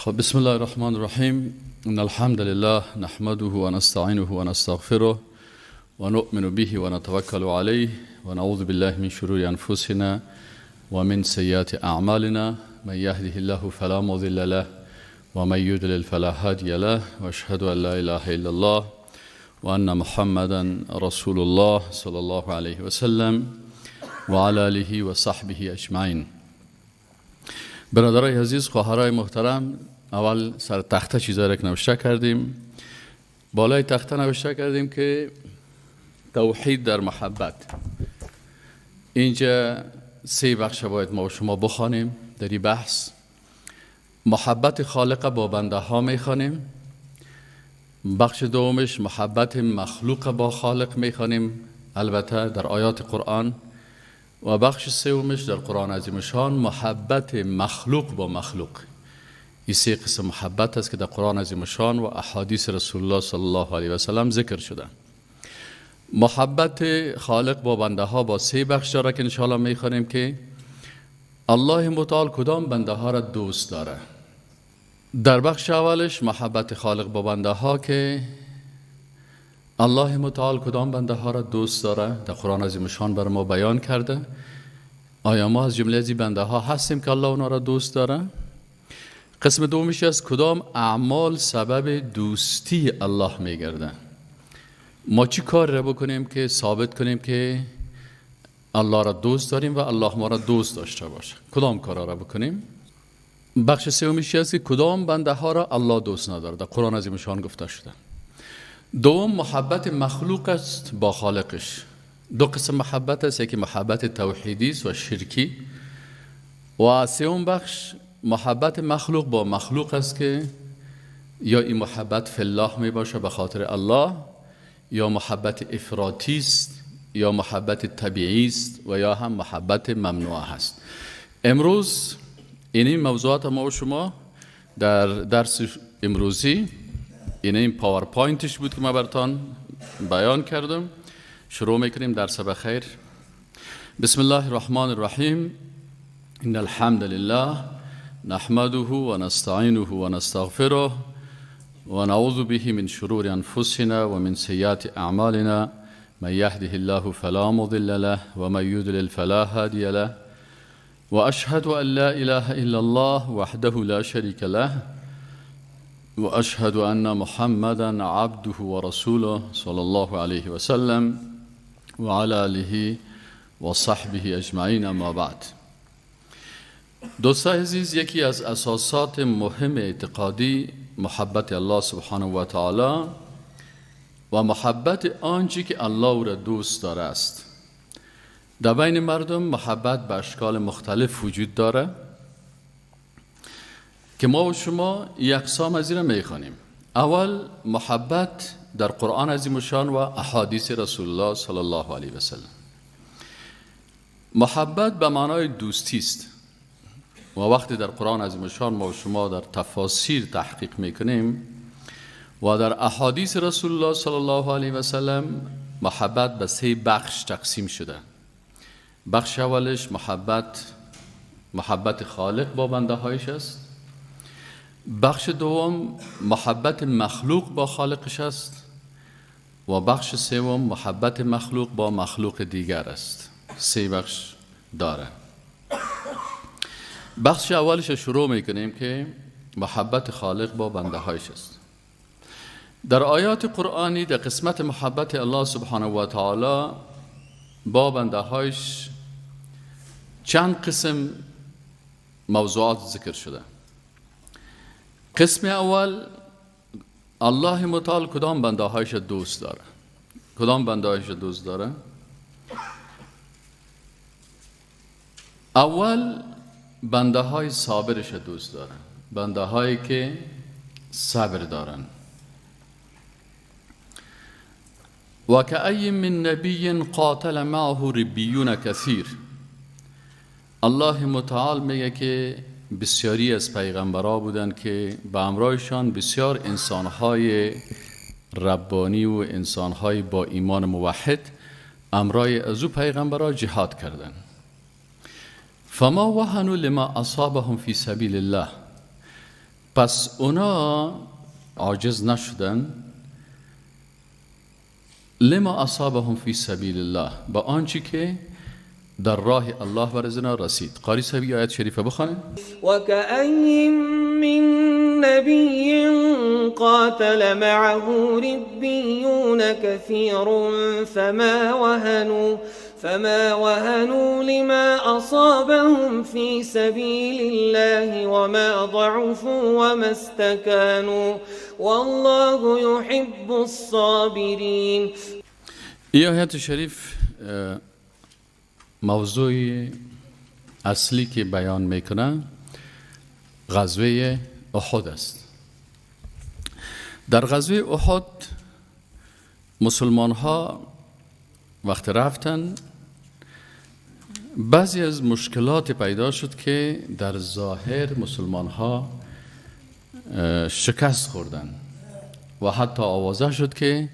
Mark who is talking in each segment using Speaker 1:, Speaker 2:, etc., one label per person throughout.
Speaker 1: خب بسم الله الرحمن الرحیم. ان الحمد لله نحمده و نستعینه و نستغفره و نؤمن به و نتوکل علیه و نعوذ بالله من شرور انفسنا و من سیئات اعمالنا. من یهده الله فلا مضل له و من یضلل فلا هادی له و اشهد ان لا اله الا الله و ان محمدا رسول الله صلی الله علیه و سلم و علی آله و صحبه اجمعین. برادرای عزیز، خواهرای محترم، اول سر تخته چیزایی را که نوشته کردیم. بالای تخته نوشته کردیم که توحید در محبت. اینجا 3 بخش باید ما و شما بخوانیم در این بحث. محبت خالق با بنده ها میخوانیم. بخش دومش محبت مخلوق با خالق میخوانیم، البته در آیات قرآن. و بخش سومش در قرآن عظیم شان محبت مخلوق با مخلوق. این 3 قسم محبت است که در قرآن عظیم شان و احادیث رسول الله صلی الله علیه و سلم ذکر شده. محبت خالق با بنده ها با 3 بخش داره که انشاءالله میخوانیم که الله متعال کدام بنده ها را دوست داره. در بخش اولش محبت خالق با بنده ها که الله متعال کدام بنده ها را دوست داره در قرآن عظیم شان بر ما بیان کرده. آیا ما از جمله از این بنده ها هستیم که الله اونا را دوست داره؟ قسم دومش از کدام اعمال سبب دوستی الله میگرده. ما چی کار را بکنیم که ثابت کنیم که الله را دوست داریم و الله ما را دوست داشته باشه؟ کدام کارا را بکنیم؟ بخش سومش است که کدام بنده ها را الله دوست نداره، در قرآن عظیم شان گفته شده. دوم محبت مخلوق است با خالقش. 2 قسم محبت است، یکی محبت توحیدی است و شرکی، و سوم بخش محبت مخلوق با مخلوق است که یا این محبت فی الله می باشه به خاطر الله، یا محبت افراطی است، یا محبت طبیعی است، و یا هم محبت ممنوع است. امروز این موضوعات ما و شما در درس امروزی این پاورپوینتش بود که ما براتون بیان کردم. شروع میکنیم. درس بخیر. بسم الله الرحمن الرحیم. ان الحمد لله نحمده و نستعینه و نستغفره و نعوذ به من شرور انفسنا و من سیئات اعمالنا. من یهده الله فلا مضل له و من یضلل فلا هادی له و اشهد ان لا اله الا الله وحده لا شریک له و اشهد ان محمدا عبده و رسوله صلی الله علیه و سلم و علی آله و صحبه اجمعین. اما بعد، دوستان عزیز، یکی از اساسات مهم اعتقادی محبت الله سبحانه و تعالی و محبت آنچه که الله او را دوست داره است. در بین مردم محبت به اشکال مختلف وجود داره که ما و شما یک اقسام از این را میخوانیم. اول محبت در قرآن عظیم شان و احادیث رسول الله صلی الله علیه و سلم. محبت به معنای دوستی است و وقتی در قرآن عظیم شان ما و شما در تفاسیر تحقیق میکنیم و در احادیث رسول الله صلی الله علیه و سلم، محبت به 3 بخش تقسیم شده. بخش اولش محبت خالق با بنده هایش است. بخش دوم محبت مخلوق با خالقش است و بخش سوم محبت مخلوق با مخلوق دیگر است. 3 بخش داره. بخش اولش شروع میکنیم که محبت خالق با بنده هایش است. در آیات قرآنی در قسمت محبت الله سبحانه و تعالی با بنده هایش چند قسم موضوعات ذکر شده. قسم اول، الله متعال کدام بنده هایش دوست داره. کدام بنده هایش دوست داره؟ اول بنده های صابرش دوست داره، بنده هایی که صبر دارن. و کأی من نبی قاتل معه ربیون کثیر. الله متعال میگه که بسیاری از پیغمبرها بودن که به همراهشان بسیار انسانهای ربانی و انسانهای با ایمان موحد همراه از او پیغمبرها جهاد کردن. فما وهنوا لما اصابهم فی سبیل الله. پس اونا عاجز نشدن. لما اصابهم فی سبیل الله، با آنچه که در راه الله بر ازنا رسید. قاری صاحب آیت شریفه بخوانید.
Speaker 2: وكأي من نبي قاتل معه ربيون كثير فما وهنوا لما أصابهم في سبيل الله وما ضعفوا وما استكانوا والله يحب الصابرين.
Speaker 1: این آیت شریف موضوع اصلی که بیان میکنه غزوه احد است. در غزوه احد مسلمان ها وقت رفتن بعضی از مشکلات پیدا شد که در ظاهر مسلمان ها شکست خوردن و حتی آوازه شد که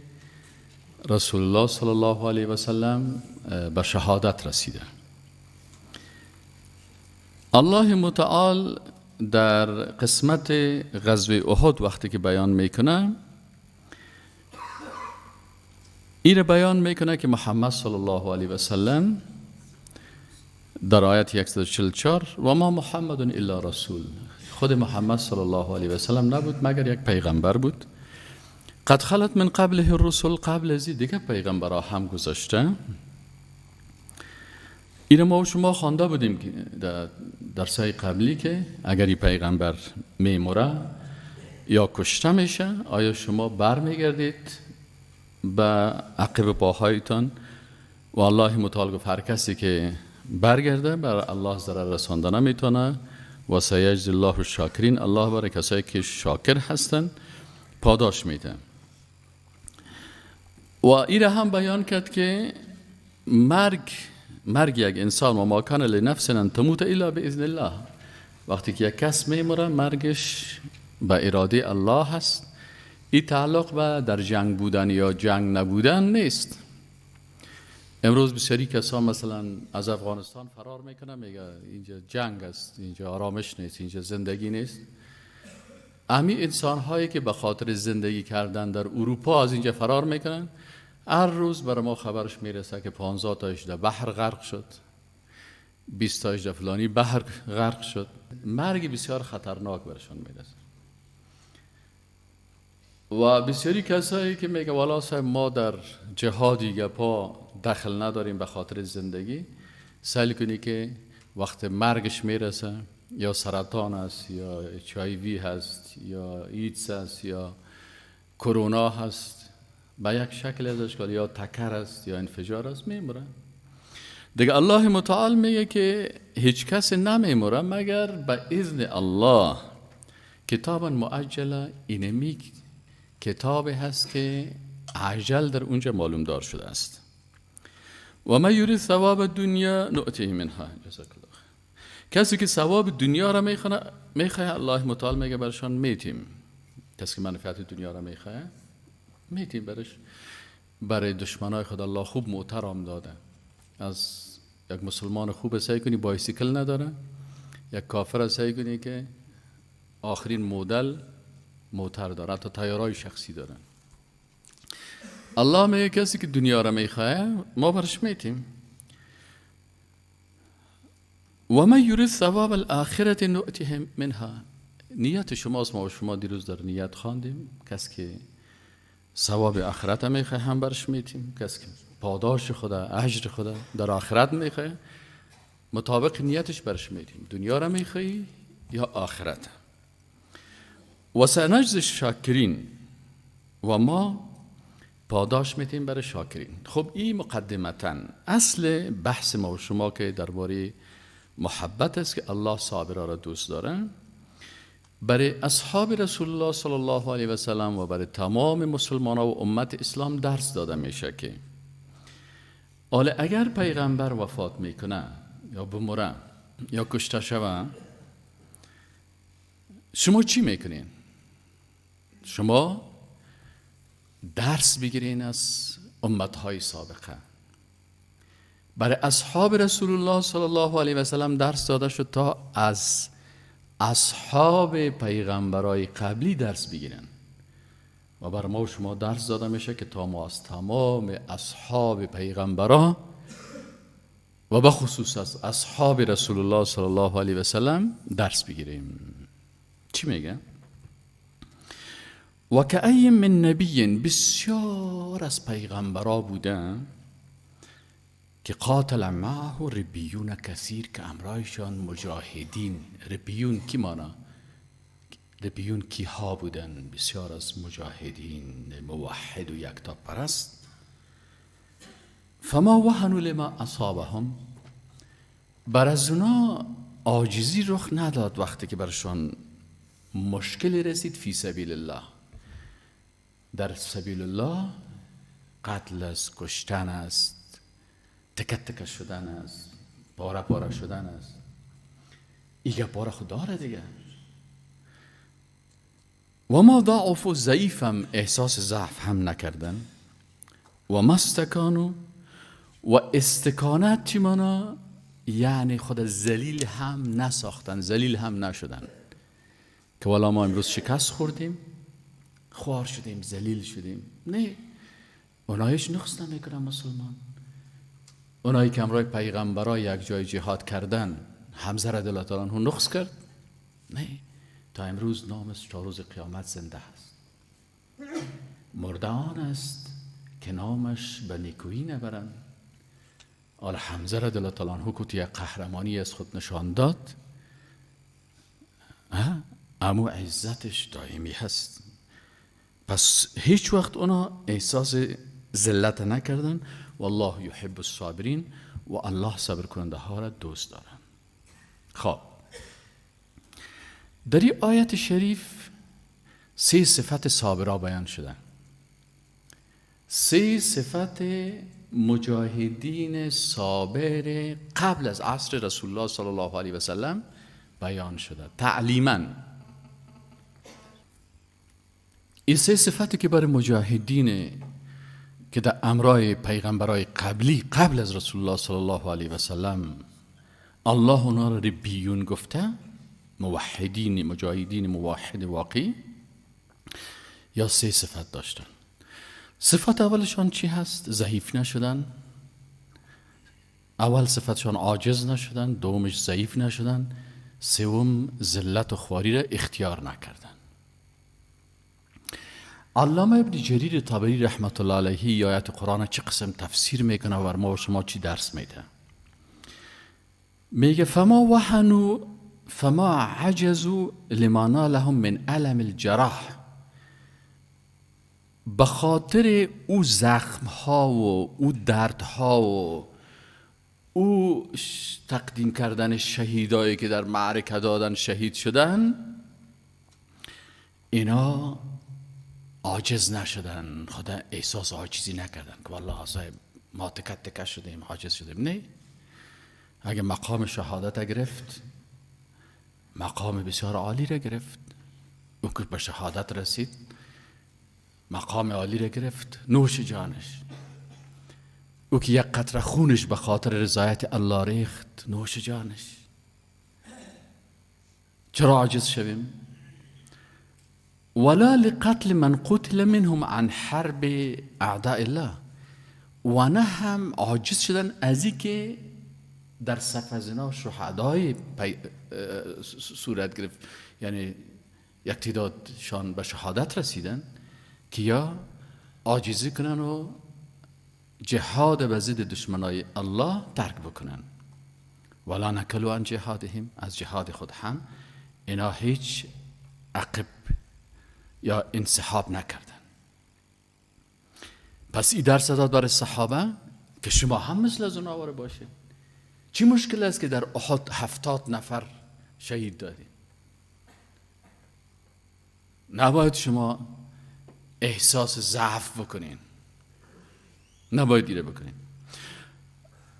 Speaker 1: رسول الله صلی الله علیه و سلم به شهادت رسیده. الله متعال در قسمت غزوه احد وقتی که بیان میکنه این بیان میکنه که محمد صلی الله علیه و سلم در آیت 144 و ما محمد الا رسول، خود محمد صلی الله علیه و سلم نبود مگر یک پیغمبر بود. قد خلت من قبله الرسل، قبل از دیگه پیغمبرها هم گذاشته. این ما و شما خوانده بودیم که در درسای قبلی که اگر این پیغمبر میموره یا کشته میشه آیا شما بر میگردید به عقب پاهایتان؟ و الله متعال گفت هر کسی که برگرده بر الله ضرر رسانده نمیتونه و سیجزی الله الشاکرین، الله برای کسایی که شاکر هستن پاداش میده. و این هم بیان کرد که مرگ یک انسان و ما کان لنفس ان تموت الا باذن الله، وقتی که یک کس میموره مرگش به اراده الله هست. این تعلق به در جنگ بودن یا جنگ نبودن نیست. امروز بسیاری کسان مثلا از افغانستان فرار میکنن، میگه اینجا جنگ است، اینجا آرامش نیست، اینجا زندگی نیست. امی انسان هایی که به خاطر زندگی کردن در اروپا از اینجا فرار میکنن، هر روز برای ما خبرش میرسه که 15 تاش در بحر غرق شد، 20 تاش در فلانی بحر غرق شد. مرگ بسیار خطرناک برشان میرسه. و بسیاری کسایی که میگه والا صاحب ما در جهادی گپا دخل نداریم به خاطر زندگی، سعی کنی که وقت مرگش میرسه یا سرطان است یا HIV هست یا ایدز هست یا کرونا هست به یک شکل ازش که یا تکر است یا انفجار است میموره دیگه. الله متعال میگه که هیچ کس نمیموره مگر به اذن الله. کتابا مؤجله اینمی کتابی هست که عجل در اونجا معلوم دار شده است. و ما یرید ثواب دنیا نؤتیه منها. جزاک الله. کسی که ثواب دنیا را میخواه الله متعال میگه برشان میتیم. کسی که منفعت دنیا را میخواه میتیم برش. برای دشمنای خدا الله خوب محترم داده. از یک مسلمان خوب سعی کنی بایسیکل نداره، یک کافر سعی کنی که آخرین مدل موتر داره، حتی تایرای شخصی داره. الله میگه کسی که دنیا را میخواه ما برش میتیم. و من یرید ثواب الاخرت نؤتیه منها. نیت شماست، ما و شما دیروز در نیت خواندیم کسی که ثواب آخرت میخواه هم برش میتیم. کسی که پاداش خدا اجر خدا در آخرت میخواه مطابق نیتش برش میتیم. دنیا را میخوایی یا آخرت. و سنجزی شاکرین، و ما پاداش میتیم برای شاکرین. خب این مقدمتا اصل بحث ما و شما که درباره محبت است که الله صابرا را دوست داره. برای اصحاب رسول الله صلی الله علیه و سلم و برای تمام مسلمانان و امت اسلام درس داده میشه که حالا اگر پیغمبر وفات میکنه یا بمره یا کشته شوه شما چی میکنین؟ شما درس بگیرین از امتهای سابقه. برای اصحاب رسول الله صلی الله علیه و سلم درس داده شد تا از اصحاب پیغمبرای قبلی درس بگیرن و بر ما و شما درس داده میشه که تا ما از تمام اصحاب پیغمبرا و به خصوص از اصحاب رسول الله صلی الله علیه و سلم درس بگیریم. چی میگه؟ و کأی من نبی، بسیار از پیغمبرا بودن که قاتل معه ربیون کثیر، که امرایشان مجاهدین. ربیون کی مانا؟ ربیون کی ها بودن؟ بسیار از مجاهدین موحد و یکتا پرست. فما وهنوا لما اصابهم، بر از اونا عاجزی رخ نداد وقتی که برشان مشکلی رسید. فی سبیل الله، در سبیل الله قتل است، کشتن است، تکه تکه شدن است، پاره پاره شدن است. ایگه پاره خود داره دیگه. و ما ضعف و ضعیفم، احساس ضعف هم نکردن. و ما استکانو، و استکانت چی مانا؟ یعنی خود ذلیل هم نساختن، ذلیل هم نشدن که والا ما امروز شکست خوردیم، خوار شدیم، ذلیل شدیم. نه، اونایش نقص نمیکنن مسلمان. اونایی که امروز پیغمبرای یک جای جهاد کردن، حمزه رضی الله تعالی عنه نقص کرد؟ نه، تا امروز نامش تا روز قیامت زنده است. مرده آن است که نامش به نیکویی نبرند. آل حمزه رضی الله تعالی عنه که یک قهرمانی از خود نشان داد، امو عزتش دائمی هست. پس هیچ وقت اونا احساس ذلت نکردن. والله یحب الصابرین، و الله صبر کننده ها را دوست دارن. خب در این آیت شریف 3 صفت صابرا بیان شدن. 3 صفت مجاهدین صابر قبل از عصر رسول الله صلی الله علیه و سلم بیان شده تعلیما. این 3 صفتی که برای مجاهدین که در امرای پیغمبرای قبلی قبل از رسول الله صلی الله علیه و سلم الله اونا را ربیون گفته، موحدین، مجاهدین موحد واقعی، یا 3 صفت داشتن. صفت اولشان چی هست؟ ضعیف نشدن. اول صفتشان عاجز نشدن، دومش ضعیف نشدن، سوم ذلت و خواری را اختیار نکردن. علامه ابن جریر طبری رحمت الله علیه آیات قرآن چه قسم تفسیر میکنه و ما و شما چی درس میده؟ میگه فما وهنوا فما عجزوا لما نالهم من الم الجراح، به خاطر او زخم ها و او درد ها و او تقدیم کردن شهیدایی که در معرکه دادن شهید شدن، اینا عاجز نشدن، خدا احساس عاجزی نکردن که والله صاحب ما تکت تکت شدیم، عاجز شدیم. نه، اگه مقام شهادت گرفت، مقام بسیار عالی را گرفت، او که به شهادت رسید مقام عالی را گرفت، نوش جانش. او که یک قطره خونش به خاطر رضایت الله ریخت، نوش جانش. چرا عاجز شویم؟ ولا لقتل من قتل منهم عن حرب اعداء الله، و نه هم عاجز شدن از این که در صف از اینا شهدای صورت گرفت، یعنی یک تعدادشان به شهادت رسیدن که یا عاجزی کنن و جهاد به ضد دشمنای الله ترک بکنن. ولا نکلوا عن جهادهم، از جهاد خود هم اینا هیچ عقب یا انسحاب نکردن. پس این درس داد برای صحابه که شما هم مثل از اونا واره باشه. چی مشکل است که در احد 70 نفر شهید دادی؟ نباید شما احساس ضعف بکنین، نباید دیره بکنین،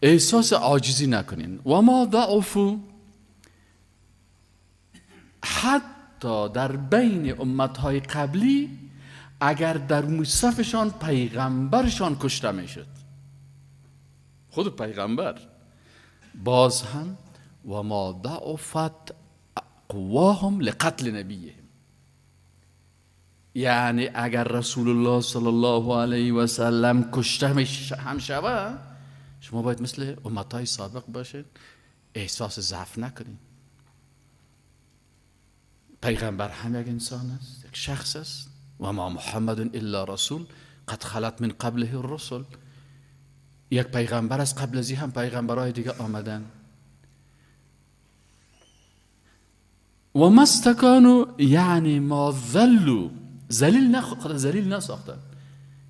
Speaker 1: احساس عاجزی نکنین. و ما ضعفوا، حتی در بین امتهای قبلی اگر در مصفشان پیغمبرشان کشته میشد، خود پیغمبر، باز هم و ما ضعفت قواهم لقتل نبیهم. یعنی اگر رسول الله صلی الله علیه و سلم کشته هم شود، شما باید مثل امتهای سابق باشید، احساس ضعف نکنید. پیغمبر هم یک انسان است، یک شخص است. و ما محمد الا رسول قد خلت من قبله الرسل. یک پیغمبر است، قبل از این هم پیغمبرهای دیگه آمدن. و ما استکانوا یعنی ما ذلوا، ذلیل نساختن،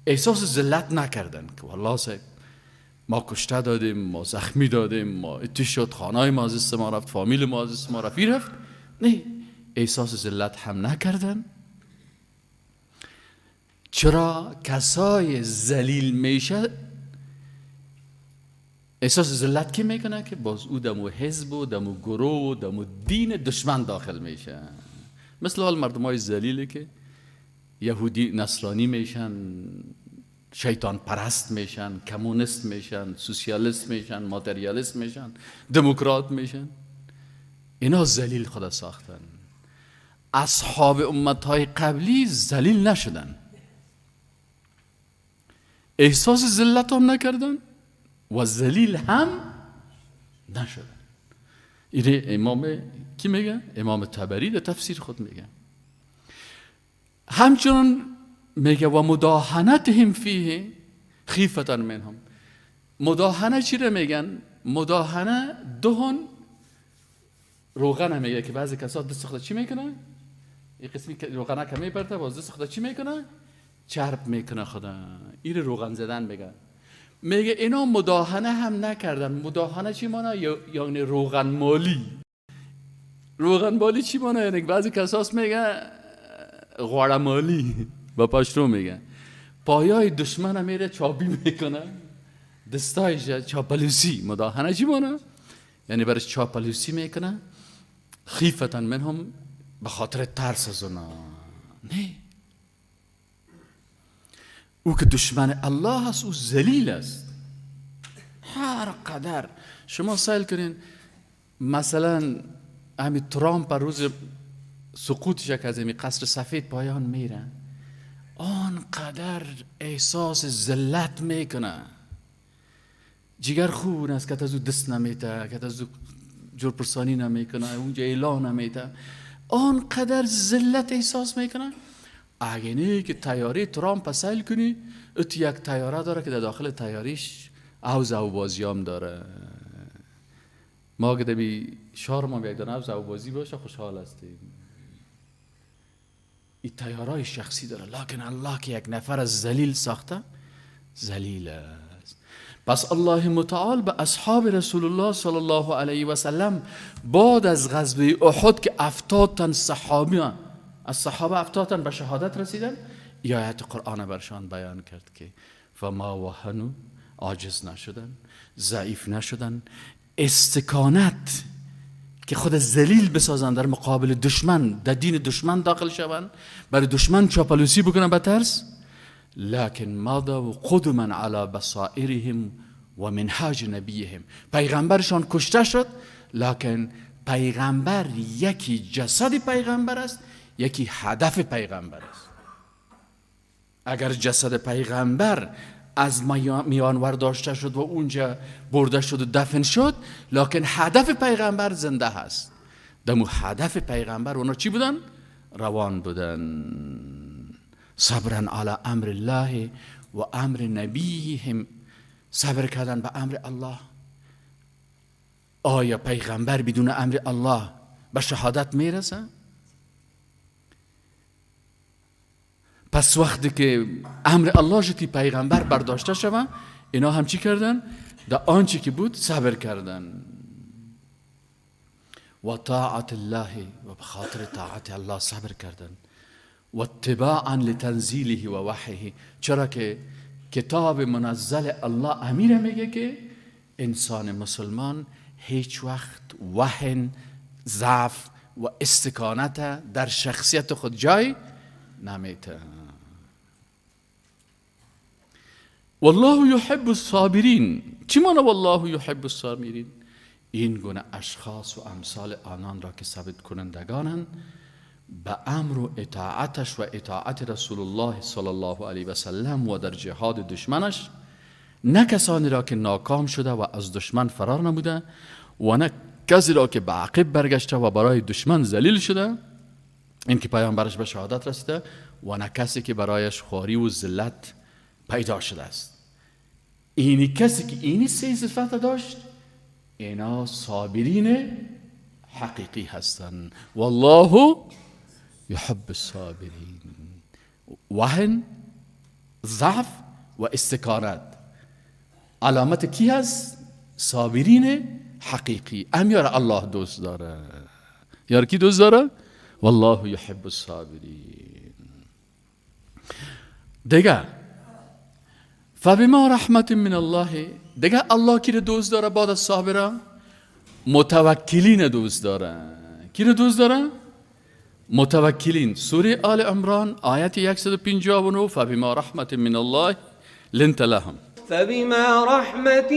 Speaker 1: احساس ذلت نکردن که والله صاحب ما کشته دادیم، ما زخمی دادیم، ما اتش شد، خانه ما از دست ما رفت، فامیل ما از دست ما رفت. نه، احساس ذلت هم نکردن. چرا کسای ذلیل میشه احساس ذلت کی میکنه؟ که باز او دمو حزب و دمو گروه و دمو دین دشمن داخل میشه. مثل حال مردم های ذلیلی که یهودی نصرانی میشن، شیطان پرست میشن، کمونیست میشن، سوسیالیست میشن، ماتریالیست میشن، دموکرات میشن. اینا ذلیل خدا ساختن. اصحاب امتهای قبلی ذلیل نشدن، احساس ذلت هم نکردن و ذلیل هم نشدن. اینه امام کی میگه؟ امام طبری در تفسیر خود میگه. همچنان میگه و مداهنتهم فیه خیفة منهم. مداهنه چی رو میگن؟ مداهنه دهن روغن میگه که بعضی کسا دست خدا چی میکنه؟ این قسمی که روغنه که میپرته باز دست خدا چی میکنه؟ چرب میکنه خدا. این روغن زدن میگه. میگه اینا مداهنه هم نکردن. مداهنه چی مانه؟ یعنی روغن مالی. روغن مالی چی مانه؟ یعنی بعضی کساس میگه غوره مالی با پاشتو میگه. پایای دشمن میره چابی میکنه، دستایش چاپلوسی. مداهنه چی مانه؟ یعنی برش چاپلوسی میکنه. خیفتن منهم، به خاطر ترس از اونا. نه، او که دشمن الله هست او ذلیل است. هر قدر شما سائل کنین، مثلا همین ترامپ روز سقوطش که از این قصر سفید پایان میره، آنقدر احساس ذلت میکنه، جگر خون است که از او دست نمیته، که از او جرپرسانی نمیکنه، اونجا اعلان نمیته، آنقدر ذلت احساس میکنه. اگه نه که تیاره ترامپ سیل کنی، ات یک تیاره داره که در داخل تیاریش عوض او بازیام داره. ما که دبی شارما یک دانه عوض او بازی باشه خوشحال هستیم. این تیاره شخصی داره، لکن الله که یک نفر از ذلیل ساخته، ذلیل است. پس الله متعال به اصحاب رسول الله صلی الله علیه و سلم بعد از غزوه احد که 70 تن صحابیان از صحابه 70 تن به شهادت رسیدن، ای آیت قرآن برشان بیان کرد که فما وهنوا، عاجز نشدن، ضعیف نشدن، استکانت که خود ذلیل بسازن در مقابل دشمن، در دین دشمن داخل شوند، برای دشمن چاپلوسی بکنن به ترس، لکن مضوا قدما علی بصائرهم و منهاج نبیهم. پیغمبرشان کشته شد، لکن پیغمبر یکی جسد پیغمبر است، یکی هدف پیغمبر است. اگر جسد پیغمبر از میان ورداشته شد و اونجا برده شد و دفن شد، لکن هدف پیغمبر زنده هست. دمو هدف پیغمبر اونا چی بودن؟ روان بودن. صبرا علی امر الله و امر نبیهم، صبر کردن به امر الله. آیا پیغمبر بدون امر الله به شهادت میرسه؟ پس وقتی که امر الله شدی پیغمبر برداشته شوه، اینا هم چی کردن؟ در آنچه که بود صبر کردن. و طاعت الله، و بخاطر طاعت الله صبر کردن. و اتباعا لتنزیله و وحیه، چرا که کتاب منزل الله امیر میگه که انسان مسلمان هیچ وقت وهن، ضعف و استکانت در شخصیت خود جای نمیته. والله يحب الصابرین. چی معنی والله يحب الصابرین؟ این گونه اشخاص و امثال آنان را که ثبت کنندگانند به امر و اطاعتش و اطاعت رسول الله صلی الله علیه و سلم و در جهاد دشمنش، نه کسانی را که ناکام شده و از دشمن فرار نموده و نه کسی را که به عقب برگشته و برای دشمن ذلیل شده، این که پیامبرش به شهادت رسیده، و نه کسی که برایش خواری و ذلت پیدا شده است. اینی کسی که اینی سه صفت داشت، اینا صابرین حقیقی هستند. والله یحب الصابرین. وهن، ضعف و استکانت علامت کی هست؟ صابرین حقیقی. امیار الله دوست داره. یار کی دوست داره؟ والله یحب الصابرین. دیگه فبما رحمت من الله، دیگه الله کی رو دوست داره بعد از صابران؟ متوکلین دوست داره. کی رو دوست داره؟ متوکلین. سوره آل عمران آیت 159 فبما رحمت من الله لنت لهم.
Speaker 2: فبما رحمة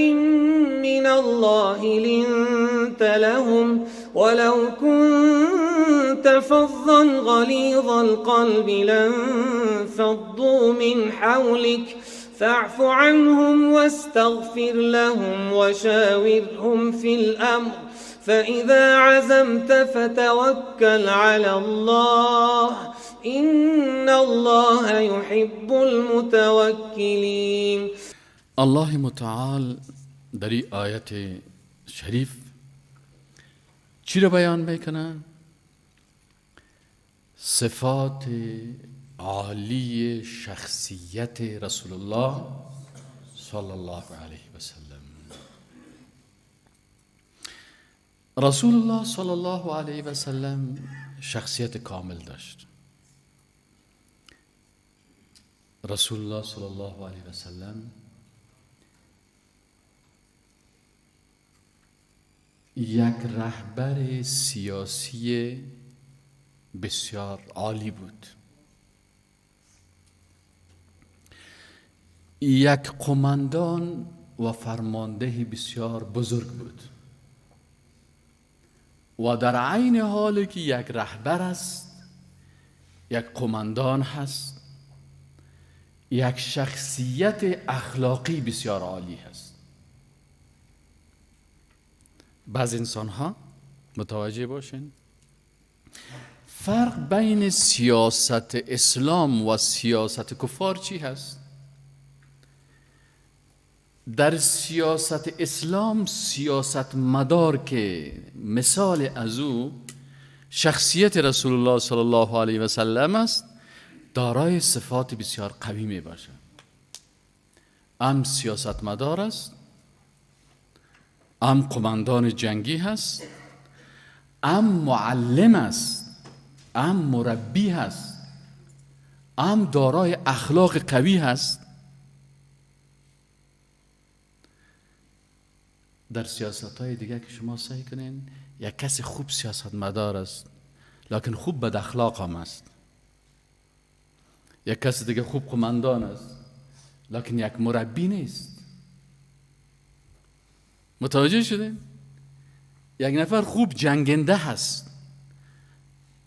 Speaker 2: من الله لنت لهم ولو كنت فظا غليظ القلب لانفضوا من حولك فاعف عنهم واستغفر لهم وشاورهم في الأمر فإذا عزمت فتوكل على الله إن الله يحب المتوكلين.
Speaker 1: الله متعال در این آیت شریف چی رو بیان میکنه؟ صفات عالی شخصیت رسول الله صلی الله علیه و سلم. رسول الله صلی الله علیه و سلم شخصیت کامل داشت. رسول الله صلی الله علیه و سلم یک رهبر سیاسی بسیار عالی بود. یک قماندان و فرمانده بسیار بزرگ بود و در عین حالی که یک رهبر است، یک قماندان هست، یک شخصیت اخلاقی بسیار عالی هست. بعض انسان ها متوجه باشین فرق بین سیاست اسلام و سیاست کفار چی هست؟ در سیاست اسلام سیاست مدار که مثال از او شخصیت رسول الله صلی الله علیه و سلم است، دارای صفات بسیار قوی می باشه. ام سیاست مدار است، ام قماندان جنگی هست، ام معلم است، ام مربی هست، ام دارای اخلاق قوی هست. در سیاست های دیگه که شما سعی کنین، یک کسی خوب سیاست مدار است لکن خوب بد اخلاق هم است. یک کسی دیگه خوب قماندان است لکن یک مربی نیست. متوجه شدین؟ یک نفر خوب جنگنده هست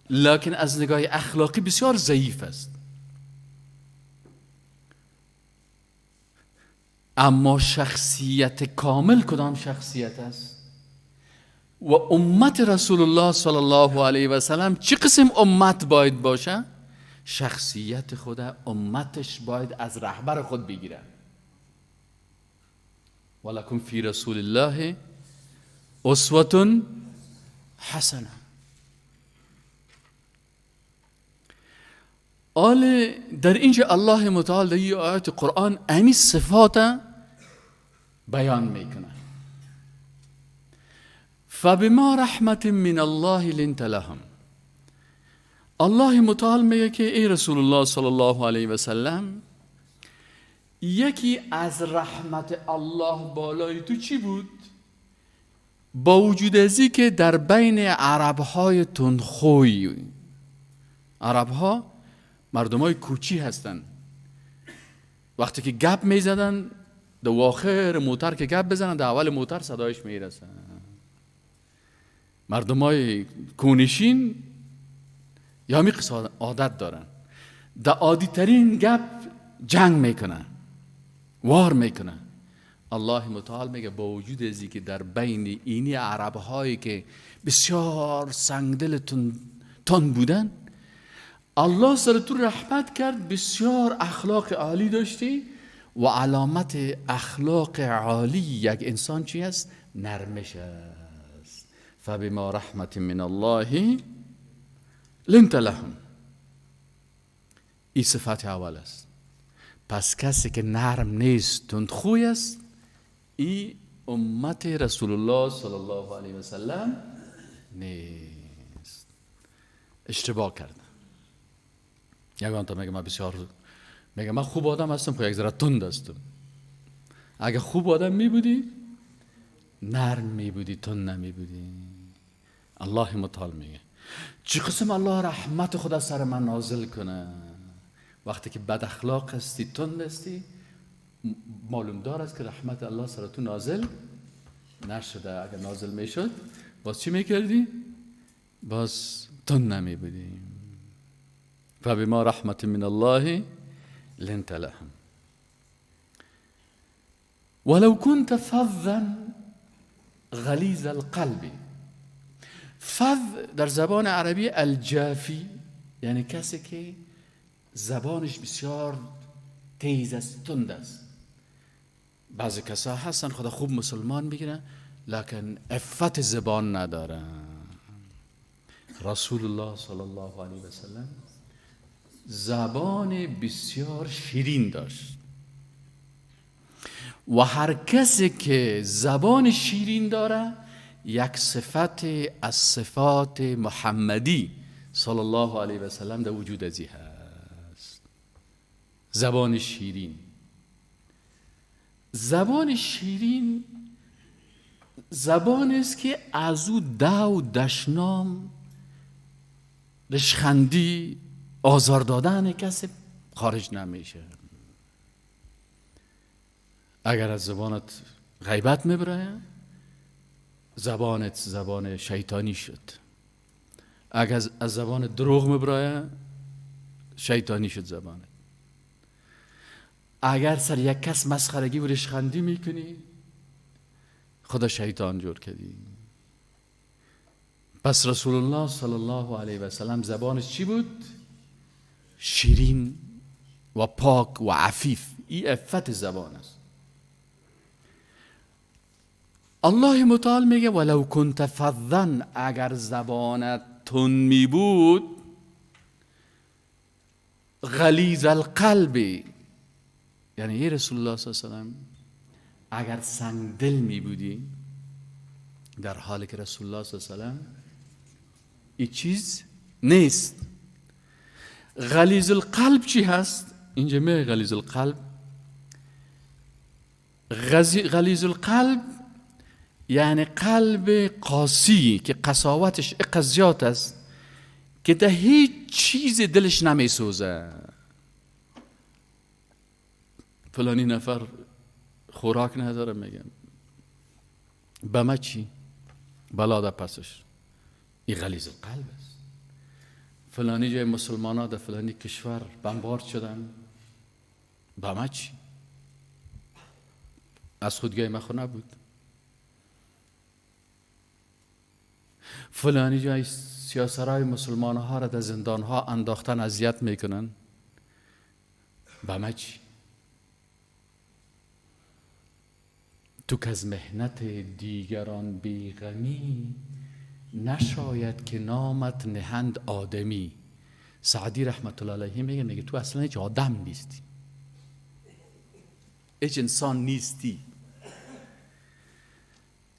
Speaker 1: لکن از نگاه اخلاقی بسیار ضعیف است. اما شخصیت کامل کدام شخصیت است؟ و امت رسول الله صلی الله علیه و سلم چه قسم امت باید باشه؟ شخصیت خود امتش باید از رهبر خود بگیره. ولکم فی رسول الله اسوة حسنه. در اینجا الله متعال در این آیات قرآن امی صفات بیان میکنه. فبما رحمت من الله لنت لهم. الله متعال میگه که ای رسول الله صلی الله علیه و سلم، یکی از رحمت الله بالای تو چی بود؟ با وجود ازی که در بین عربهای تندخوی، عربها مردمای کوچی هستن، وقتی که گپ میزدن در آخر موتر که گپ بزنن در اول موتر صدایش میرسن. مردمای کونشین یا می قصه عادت دارن در عادی ترین گپ جنگ میکنن، وار میکنن. الله متعال میگه با وجود ازی که در بین اینی عرب هایی که بسیار سنگدل تند بودن، الله سر تو رحمت کرد، بسیار اخلاق عالی داشتی و علامت اخلاق عالی یک انسان چی است؟ نرمش است. فبما رحمت من الله لنت لهم. این صفت اول است. پس کسی که نرم نیست، تندخوی است، این امت رسول الله صلی الله علیه و سلم نیست. اشتباه کرده. یگان تا میگه من بسیار میگه من خوب آدم هستم، خب یک ذره تند هستم. اگه خوب آدم می بودی نرم می بودی، تند نمی بودی. الله متعال میگه چی قسم الله رحمت خدا سر من نازل کنه. وقتی که بد اخلاق هستی، تند هستی، معلوم دار است که رحمت الله سر تو نازل نشده. اگر نازل میشد باز چی میکردی؟ باز تند نمی بودی. فبما رحمت من الله لنت لهم ولو كنت فظا غلیظ القلب. فظ در زبان عربی الجافی، یعنی کسی که زبانش بسیار تیز است، تند است. بعضی کسا هستن خدا خوب مسلمان میگیرن لکن عفت زبان ندارن. رسول الله صلی الله علیه و سلم زبان بسیار شیرین داشت و هر کسی که زبان شیرین داره یک صفت از صفات محمدی صلی الله علیه و سلم در وجود ازی هست. زبان شیرین. زبان شیرین زبان است که از او دو دشنام، رشخندی، آزار دادن کسی خارج نمیشه. اگر از زبانت غیبت میبره، زبانت زبان شیطانی شد. اگر از زبان دروغ میبره، شیطانی شد زبانت. اگر سر یک کس مسخرگی و رشخندی میکنی، خدا شیطان جور کردی. پس رسول الله صلی الله علیه و سلم زبانش چی بود؟ شیرین و پاک و عفیف. این عفت زبان است. الله متعال میگه ولو کنت فظا، اگر زبانت تند می بود، غلیظ القلب، یعنی یه رسول الله صلی الله علیه و سلم اگر سنگ دل می بودی، در حالی که رسول الله صلی الله علیه و سلم این چیز نیست. غلیظ القلب چی هست؟ اینجا میگه غلیظ القلب. غلیظ القلب یعنی قلب قاسی که قساوتش اقضیات است، که ده هیچ چیز دلش نمی سوزه. فلانی نفر خوراک نداره، میگم به ما چی؟ بلا در پسش. این غلیظ القلب است. فلانی جای مسلمان ها در فلانی کشور بمبارد شدن، به ما چی؟ از خودگاه ما خود نبود. فلانی جای سیاسرهای مسلمان ها را در زندان ها انداختن، اذیت میکنن، به ما چی؟ تو که از محنت دیگران بیغمی، نشاید که نامت نهند آدمی. سعدی رحمت الله علیه میگه تو اصلا هیچ آدم نیستی، هیچ انسان نیستی.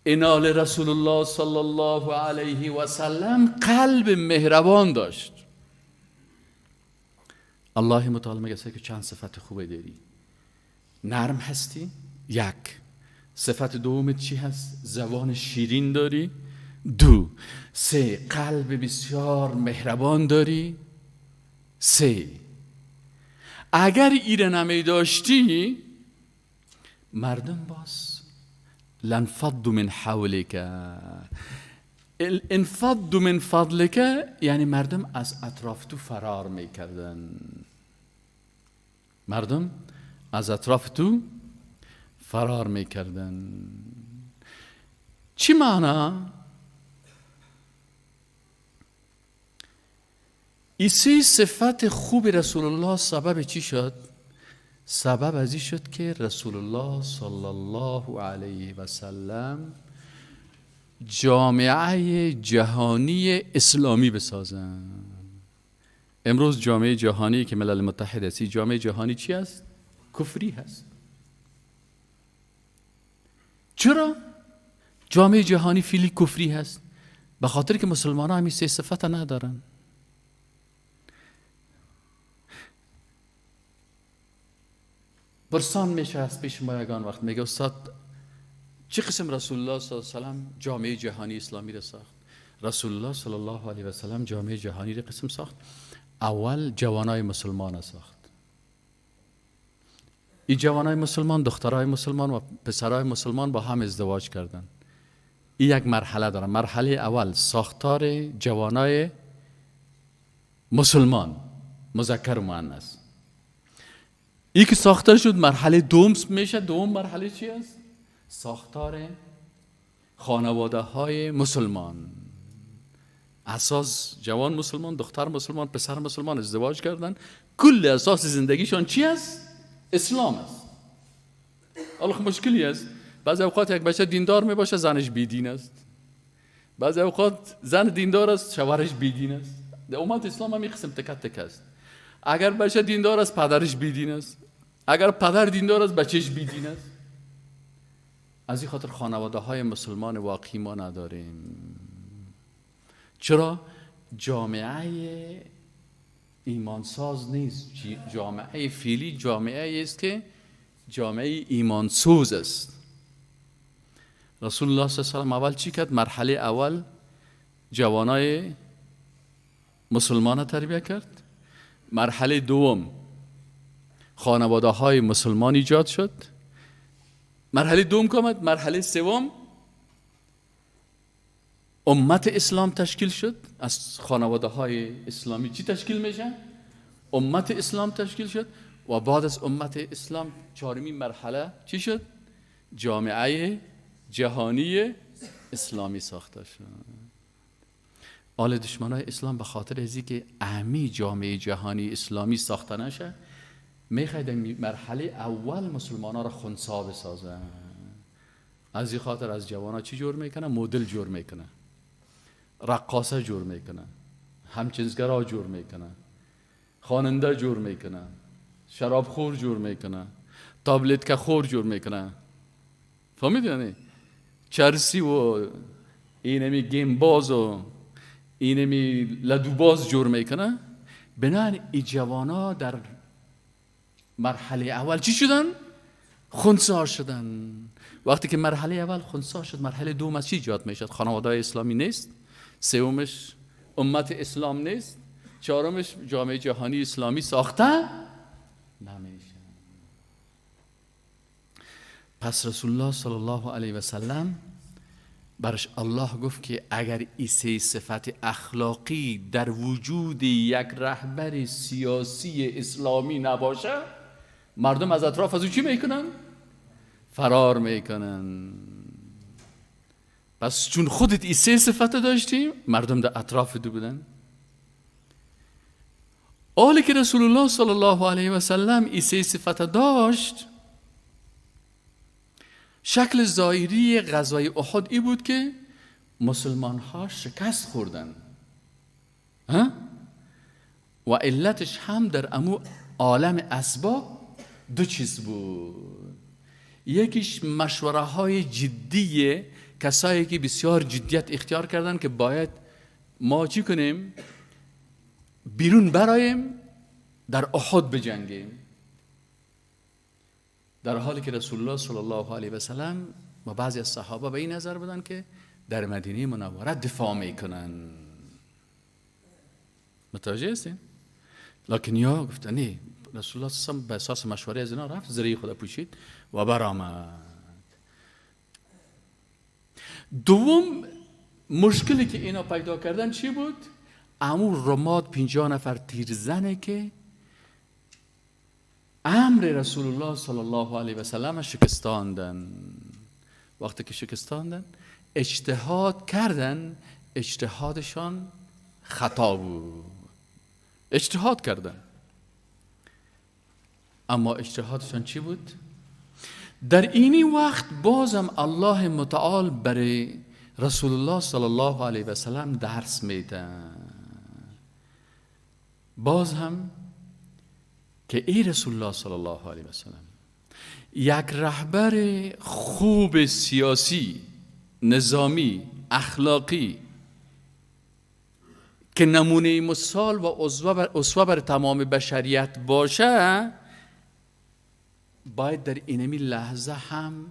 Speaker 1: اینال رسول الله صلی الله علیه و سلم قلب مهربان داشت. الله متعال میگه که چند صفت خوبه داری. نرم هستی، یک. صفت دومت چی هست؟ زبان شیرین داری. دو. سه. قلب بسیار مهربان داری. سه. اگر ایره نمی داشتی، مردم باز لنفضوا من حولک، انفض من فضلک یعنی مردم از اطراف تو فرار میکردن. مردم از اطراف تو فرار میکردن. چی معنی؟ این سه صفت خوب رسول الله سبب چی شد؟ سبب از این شد که رسول الله صلی الله علیه و سلم جامعه جهانی اسلامی بسازن. امروز جامعه جهانی که ملل متحد است، جامعه جهانی چی است؟ کفری هست. چرا؟ جامعه جهانی فیلی کفری هست به خاطر که مسلمان ها همین سه صفت ندارن. پرسان میشه از پیش ما یگان وقت میگه استاد چه قسم رسول الله صلی الله علیه و سلم جامعه جهانی اسلامی را ساخت؟ رسول الله صلی الله علیه و سلم جامعه جهانی را قسم ساخت. اول جوانای مسلمان ساخت. این جوانای مسلمان، دخترای مسلمان و پسرای مسلمان با هم ازدواج کردن. این یک مرحله داره. مرحله اول ساختار جوانای مسلمان مذکر و مؤنث. این که ساخته شد مرحله دوم میشه. دوم مرحله چی است؟ ساختار خانواده های مسلمان. اساس جوان مسلمان، دختر مسلمان، پسر مسلمان ازدواج کردن. کل اساس زندگیشان چی است؟ اسلام است. حالا مشکلی است. بعضی اوقات یک بچه دیندار می باشه زنش بیدین است. بعضی اوقات زن دیندار است شوهرش بیدین است. در امت اسلام هم این قسم تک تک است. اگر بچه دیندار است پدرش بیدین است. اگر پدر دیندار است بچهش بیدین است. از این خاطر خانواده های مسلمان واقعی ما نداریم. چرا؟ جامعه ایمانساز نیست. جامعه فعلی جامعه است که جامعه ایمانسوز است. رسول الله صلی الله علیه و آله اول چی کرد؟ مرحله اول جوانای مسلمان تربیت کرد. مرحله دوم خانواده های مسلمان ایجاد شد. مرحله دوم که آمد، مرحله سوم امت اسلام تشکیل شد. از خانواده های اسلامی چی تشکیل میشه؟ امت اسلام تشکیل شد. و بعد از امت اسلام چهارمین مرحله چی شد؟ جامعه جهانی اسلامی ساخته شد. آل دشمنای اسلام به خاطر ازی که اهمی جامعه جهانی اسلامی ساخته نشه میخواید مرحله اول مسلمان ها را خنثی بسازن. از این خاطر از جوان ها چی جور میکنه؟ مدل جور میکنه، رقاصه جور میکنه، همچنزگرا جور میکنه، خواننده جور میکنه، شرابخور جور میکنه، تابلت که خور جور میکنه. فهمید یعنی؟ چرسی و اینمی گیم باز و اینمی لدوباز جور میکنه. بنابراین این جوانا در مرحله اول چی شدن؟ خنثی شدن. وقتی که مرحله اول خنثی شد، مرحله دوم از چی ایجاد میشد؟ خانواده اسلامی نیست. سومش امت اسلام نیست. چهارمش جامعه جهانی اسلامی ساخته نمیشه. پس رسول الله صلی الله علیه و سلم برش الله گفت که اگر این سه صفت اخلاقی در وجود یک رهبر سیاسی اسلامی نباشه، مردم از اطراف از او چی میکنن؟ فرار میکنن. پس چون خودت این سه صفت داشتیم، مردم در اطراف دو بودن. حالی که رسول الله صلی الله علیه و سلم این سه صفت داشت، شکل ظاهری غزوه احد ای بود که مسلمان ها شکست خوردن. و علتش هم در امو عالم اسباب دو چیز بود. یکیش مشوره های جدی کسایی که بسیار جدیت اختیار کردن که باید ما چی کنیم؟ بیرون برایم در احد بجنگیم. در حالی که رسول الله صلی الله علیه و سلم و بعضی از صحابه به این نظر بودن که در مدینه منوره دفاع میکنن. متوجه هستین؟ لکن یا گفتن نه، رسول الله صلی الله علیه و سلم به اساس مشوره از اینا رفت، زره خود پوشید و برآمد. دوم مشکلی که اینا پیدا کردن چی بود؟ امور رماد 50 نفر تیرزنه که امر رسول الله صلی الله علیه و سلم شکستاندن. وقتی که شکستاندن اجتهاد کردن، اجتهادشان خطا بود. اجتهاد کردن اما اجتهادشان چی بود؟ در اینی وقت بازم الله متعال برای رسول الله صلی الله علیه و سلم درس میده. باز هم که ای رسول الله صلی الله علیه و سلم، یک رهبر خوب سیاسی، نظامی، اخلاقی که نمونه مثال و اسوه بر تمام بشریت باشه، باید در اینمی لحظه هم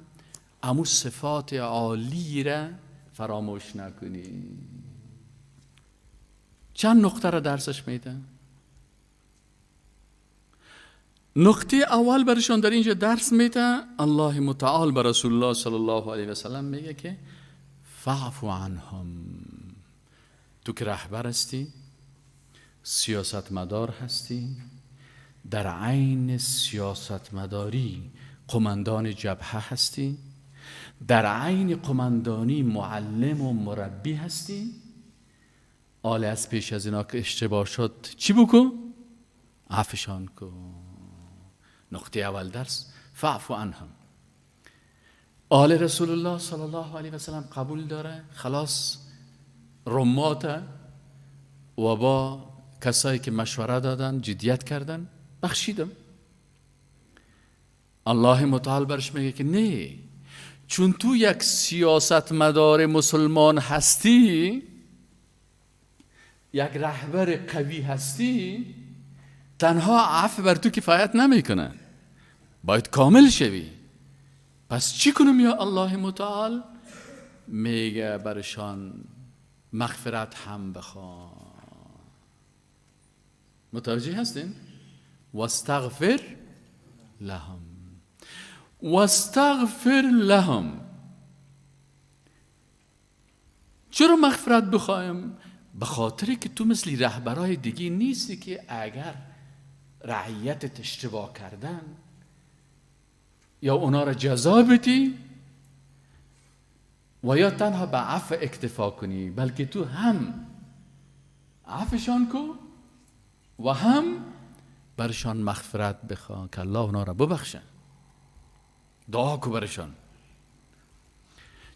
Speaker 1: امو صفات عالی را فراموش نکنی. چند نقطه را درسش میده. نقطه اول برشان در اینجا درس میده، الله متعال بر رسول الله صلی الله علیه و سلم میگه که فاعفو عنهم. تو که رهبر هستی، سیاستمدار هستی، در عین سیاستمداری قماندان جبهه هستی، در عین قماندانی معلم و مربی هستی، آله از پیش از اینا که اشتباه شد چی بکن؟ عفشان کن. نقطه اول درس فاعفو عنهم. آل رسول الله صلی الله علیه و سلم قبول داره، خلاص رمات و با کسایی که مشوره دادن جدیت کردن بخشیدم. الله متعال برش میگه که نه، چون تو یک سیاستمدار مسلمان هستی، یک رهبر قوی هستی، تنها عفو بر تو کفایت نمیکنه، باید کامل شوی. پس چی کنم یا الله متعال؟ میگه برشان مغفرت هم بخوان. متوجه هستین؟ واستغفر لهم، واستغفر لهم. چرا مغفرت بخوایم؟ به خاطر که تو مثل رهبرای دیگه نیستی که اگر رعیتت اشتباه کردن یا اونا را جزا بدی و یا تنها به عفو اکتفا کنی، بلکه تو هم عفوشان کن و هم برشان مغفرت بخواه که الله اونا را ببخشه. دعا کو برشان.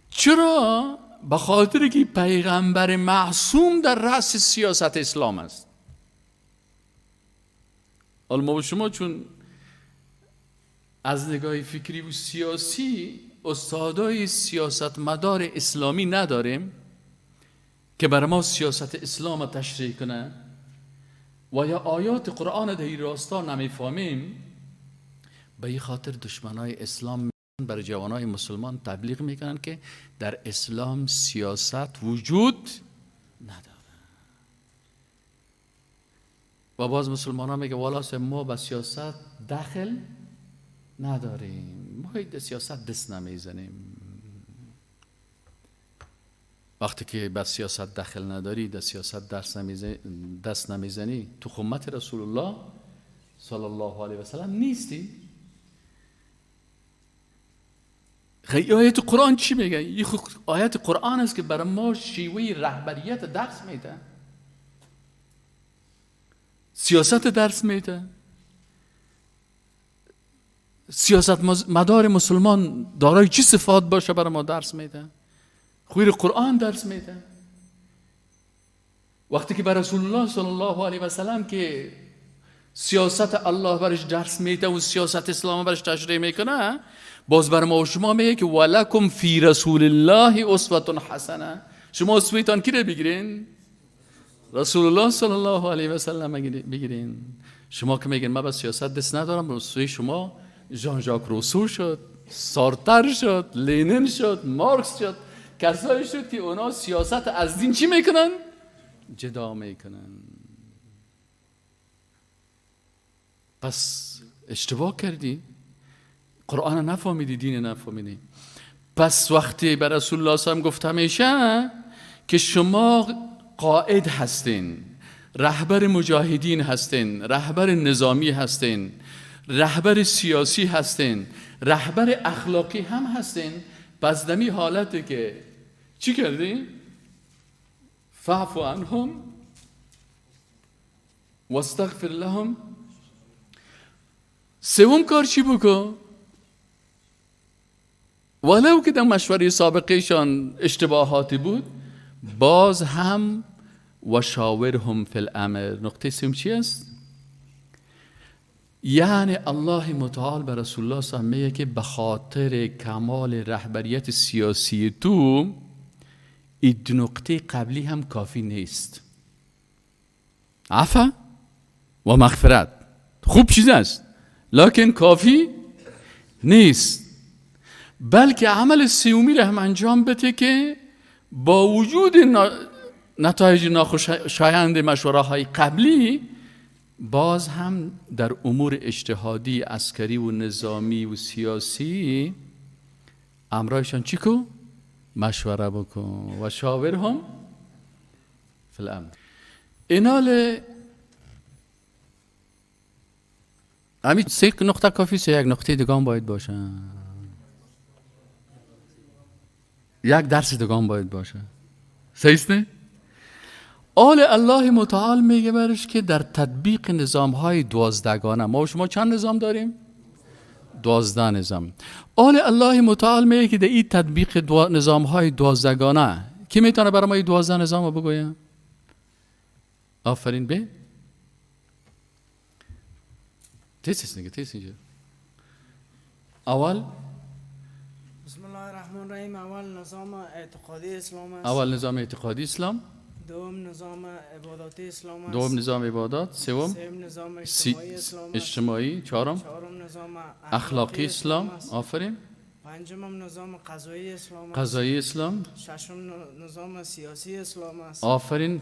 Speaker 1: چرا؟ به خاطر که پیغمبر معصوم در رأس سیاست اسلام است. ما شما چون از نگاه فکری و سیاسی استادای سیاست مدار اسلامی نداریم که برای ما سیاست اسلام تشریح کنه و یا آیات قرآن در این راستا نمیفهمیم، به این خاطر دشمنای اسلام برای جوانای مسلمان تبلیغ میکنن که در اسلام سیاست وجود نداره. و باز مسلمان ها میگه والا ما به سیاست دخل نداریم، ما در سیاست دست نمیزنیم. وقتی که به سیاست دخل نداری، در سیاست دست نمیزنی، تو خدمت رسول الله صلی الله علیه و سلم نیستی. آیت قرآن چی میگه؟ این آیت قرآن است که برای ما شیوه رهبریت درس میده، سیاست درس میده، سیاست مدار مسلمان دارای چی صفات باشه برای ما درس میده، خویر قرآن درس میده. وقتی که بر رسول الله صلی الله علیه و سلم که سیاست الله برش درس میده و سیاست اسلام برش تشریح میکنه، باز بر ما و شما میگه که ولکم فی رسول الله اسوه حسنه. شما اسوه‌تان کی رو بگیرین؟ رسول الله صلی الله علیه و سلم بگیرین. شما که میگین من با سیاست دست ندارم، اسوه شما ژان ژاک روسو شد، سارتر شد، لنین شد، مارکس شد، کسایی شد که اونا سیاست از دین چی میکنن؟ جدا میکنن. پس اشتباه کردی، قرآن نفهمیدی، دین نفهمیدی. پس وقتی به رسول الله صلی الله علیه و سلم گفت همیشه که شما قائد هستین، رهبر مجاهدین هستین، رهبر نظامی هستین، رهبر سیاسی هستین، رهبر اخلاقی هم هستین، پس دمی حالته که چی کردین؟ فاعف عنهم واستغفر لهم. سوم کار چی بکن؟ ولو که در مشوره سابقهشان اشتباهاتی بود، باز هم و شاورهم فی الامر. نقطه سوم چی است؟ یعنی الله متعال به رسول الله صلی الله علیه و میگه که به خاطر کمال رهبریت سیاسی تو این دو نقطه قبلی هم کافی نیست. عفو و مغفرت خوب چیز است، لکن کافی نیست، بلکه عمل سومی را هم انجام بده که با وجود نتایج ناخوشایند مشوره های قبلی، باز هم در امور اجتهادی عسکری و نظامی و سیاسی امرایشان چی کو؟ مشوره بکن و شاورهم فی الامر. اینال همین 3 نقطه کافی است، یک نقطه دیگه هم باید باشه، یک درس دیگه هم باید باشه. صحیح نه؟ آل الله متعال میگه برش که در تطبیق نظام های 12گانه، ما و شما چند نظام داریم؟ 12 نظام. آل الله متعال میگه که در این تطبیق نظام های 12گانه کی میتونه برای ما این 12 نظام رو بگویم؟ آفرین به تیسیس اینجا. اول
Speaker 3: بسم الله الرحمن الرحیم. اول نظام اعتقادی اسلام است.
Speaker 1: اول نظام اعتقادی اسلام،
Speaker 3: دوم نظام عباداتی اسلام است.
Speaker 1: دوم نظام عبادات، سوم
Speaker 3: نظام اجتماعی اسلام است.
Speaker 1: اجتماعی، چهارم
Speaker 3: نظام
Speaker 1: اخلاقی اسلام. آفرین.
Speaker 3: پنجم نظام قضایی اسلام است.
Speaker 1: قضایی اسلام.
Speaker 3: ششم نظام سیاسی اسلام است.
Speaker 1: آفرین.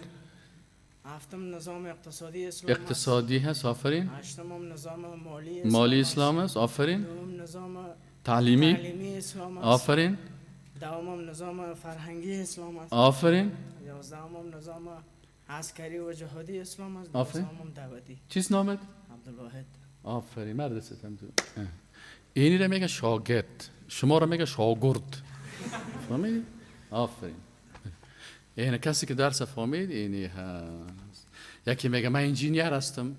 Speaker 3: هفتم نظام اقتصادی اسلام است.
Speaker 1: اقتصادی هست. آفرین.
Speaker 3: هشتم نظام
Speaker 1: مالی اسلام است. آفرین.
Speaker 3: نهم نظام
Speaker 1: تعلیمی
Speaker 3: اسلام است.
Speaker 1: آفرین.
Speaker 3: دهم نظام فرهنگی اسلام است.
Speaker 1: آفرین.
Speaker 3: 11ام نظام عسکری و جهادی اسلام است.
Speaker 1: آفرین.
Speaker 3: 12ام دعوتی.
Speaker 1: چیست نامت؟
Speaker 3: عبدالواحد.
Speaker 1: آفرین، مرد ستم تو. اینی را میگه شاگرد، شما را میگه شاگرد. فهمید؟ آفرین. این کسی که درس فهمید اینی هست. یکی میگه من انجینیر هستم.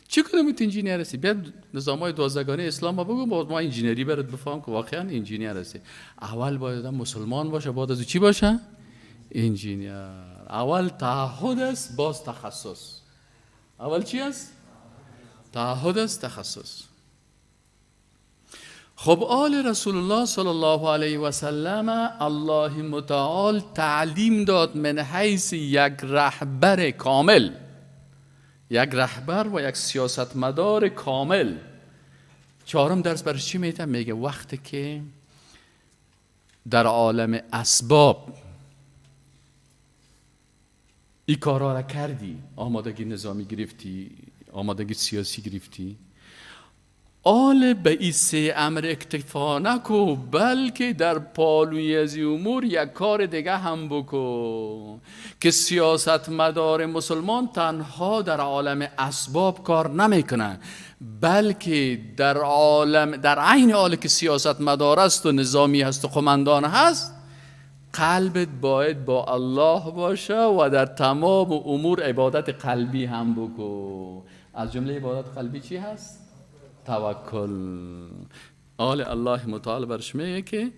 Speaker 1: چی کنم این انجینیر هستی؟ بیاد نظامای 12گانه اسلام ما بگو، ما انجینری برات بفهم که واقعا انجینیر هستی. اول باید مسلمان باشه، بعد از چی باشه؟ انجینیر. اول تعهد است، باز تخصص. اول چی است؟ تعهد است، تخصص. خب آل رسول الله صلی الله علیه و سلم الله متعال تعلیم داد من حیث یک رهبر کامل، یک رهبر و یک سیاستمدار کامل. چهارم درس برای چی میده؟ میگه وقتی که در عالم اسباب این کارا را کردی، آمادگی نظامی گرفتی، آمادگی سیاسی گرفتی، آل به این 3 امر اکتفا نکو، بلکه در پالوی از امور یک کار دیگه هم بکن که سیاست مدار مسلمان تنها در عالم اسباب کار نمیکنه، بلکه در عین حال که سیاست مدار است و نظامی هست و قماندان هست، قلبت باید با الله باشه و در تمام امور عبادت قلبی هم بکن. از جمله عبادت قلبی چی هست؟ توکل. آل الله متعال برش میگه که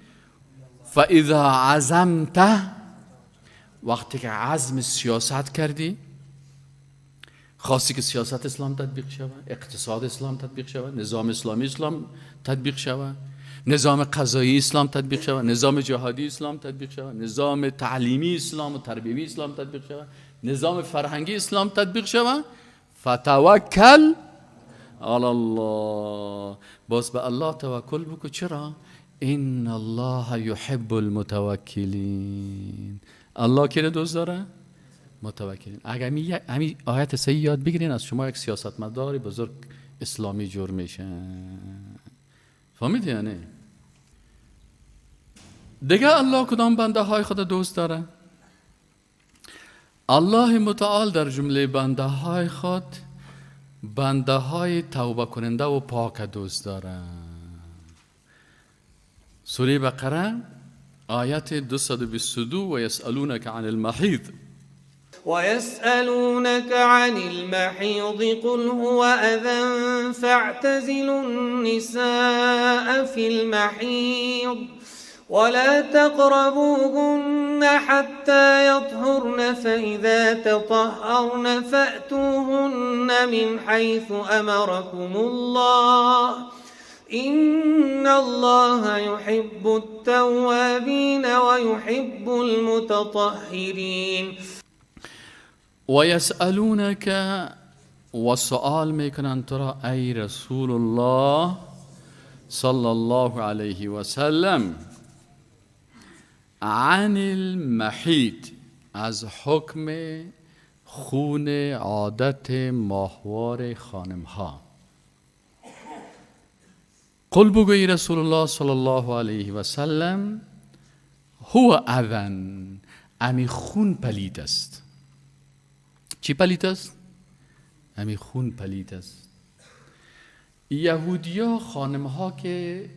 Speaker 1: فاذا عزمت، وقتی که عزم سیاست کردی، خواستی که سیاست اسلام تطبیق شود، اقتصاد اسلام تطبیق شود، نظام اسلامی اسلام تطبیق شود، نظام قضایی اسلام تطبیق شود، نظام جهادی اسلام تطبیق شود، نظام تعلیمی اسلام و تربیوی اسلام تطبیق شود، نظام فرهنگی اسلام تطبیق شود، فتوکل علی الله، باز به الله توکل بکن. چرا؟ ان الله یحب المتوکلین. الله کی دوست داره؟ متوکلین. اگر همین آیت صحیح یاد بگیرین، از شما یک سیاستمدار بزرگ اسلامی جور میشه. فهمیدی یا نه؟ دیگه الله کدام بنده های خود دوست داره؟ الله متعال در جمله بنده های خود بنده های توبه کننده و پاک دوست داره. سوره بقره آیت 222 و یسألونک عن المحیض
Speaker 2: ويسألونك عن المحيض قل هو أذى فاعتزلوا النساء في المحيض ولا تقربوهن حتى يطهرن فإذا تطهرن فأتوهن من حيث أمركم الله إن الله يحب التوابين ويحب المتطهرين.
Speaker 1: و یسألونک و سؤال میکنن تو را ای رسول الله صلی الله علیه و سلم عن المحیط از حکم خون عادت ماهوار خانم ها. قل بگوی رسول الله صلی الله علیه و سلم هو اذن امی خون پلید است. چی پلیت است؟ همین خون پلیت است. یهودیا خانم ها که